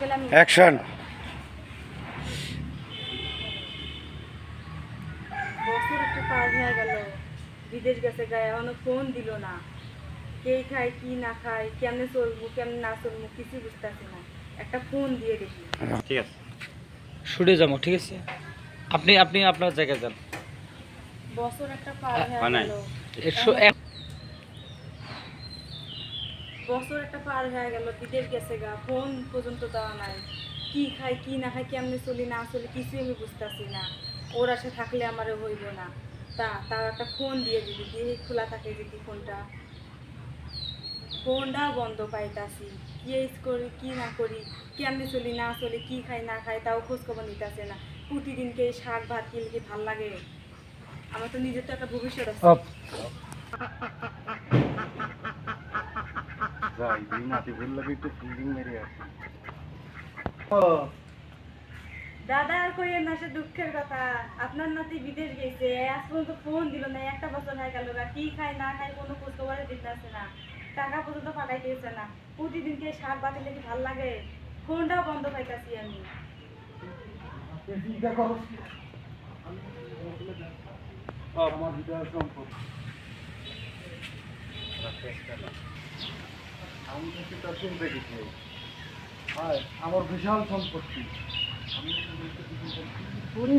Action. বছর একটা পার হয়ে গেল, বিদেশ গেছে গায়ে এখনো ফোন দিল না। কে খায় কি না খায়, কেমনে চলবো কেমনে না চলবো কিছু বুঝতেছি না। একটা ফোন দিয়ে দেখি। ঠিক আছে, শুটে যাবো। ঠিক আছে, আপনি আপনি আপনার জায়গায় যান। বছর একটা পার হয়ে মানে গেল, বছর একটা পার হয়ে গেল, বিদেশ গেছে গা, ফোন পর্যন্ত দেওয়া নাই। কি খাই কি না খাই কেমনে চলি না চলি কিছুই আমি বুঝতেছি না। ওর আশা থাকলে আমারও হইব না। তার একটা ফোন দিয়ে দিবি, দিয়ে খোলা থাকে যদি ফোনটাও বন্ধ পাইতাছি। কি এইস করি কি না করি, কেমনে চলি না চলি, কি খাই না খাই তাও খোঁজ খবর নিতেছে না। প্রতিদিনকে এই শাক ভাত কিনলে কি ভাল লাগে? আমার তো নিজের তো একটা ভবিষ্যৎ আছে। দাদা আর কইয়েন না, সে দুঃখের কথা। আপনার নাতি বিদেশ গেছে, আজ পর্যন্ত ফোন দিল না। একটা বছর হয়ে গেল, কি খায় না খায় কোনো খোঁজ খবরে দিতেছে না। টাকা পর্যন্ত পাঠাইতেছে না। প্রতিদিনকে শাক বাতিলে কি ভাল লাগে? ফোনটাও বন্ধ পাইতাছি আমি। আমার বিশাল সম্পত্তি,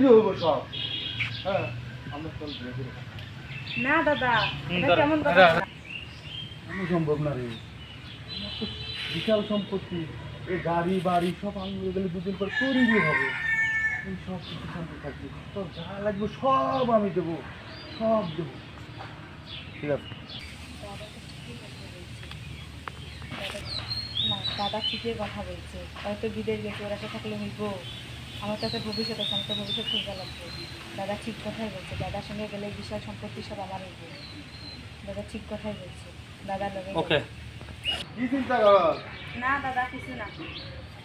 হবো সব। হ্যাঁ, আমরা না দাদা, এটা কেমন কথা? আমি সম্ভব না রে। আমার তো বিশাল সম্পত্তি, এই গাড়ি বাড়ি সব আমি গেলে দুদিন পর তৈরি হবে। এই সব কিছু শান্তি থাকবে, তোর যা লাগবে সব আমি দেবো, সব দেবো। ঠিক আছে। না, দাদা ঠিকই কথা বলছে। হয়তো বিদেশ গেছে, ওরা তো থাকলে হইব। আমার তো একটা ভবিষ্যৎ আছে, আমার তো ভবিষ্যৎ খুঁজতে লাগবে। দাদা ঠিক কথাই বলছে, দাদার সঙ্গে গেলে বিশাল সম্পত্তি সব আমার হইব। দাদা ঠিক কথাই বলছে। দাদার লগে ওকে, কি চিন্তা কর? না দাদা কিছু না।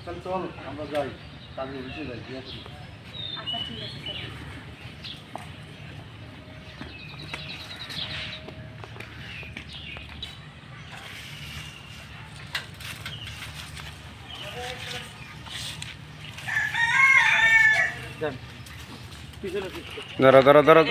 তাহলে চল আমরা যাই, কাজে অফিসে যাই। ঠিক আছে? আচ্ছা ঠিক আছে স্যার। যান। পিছনে দাঁড়া দাঁড়া দাঁড়া।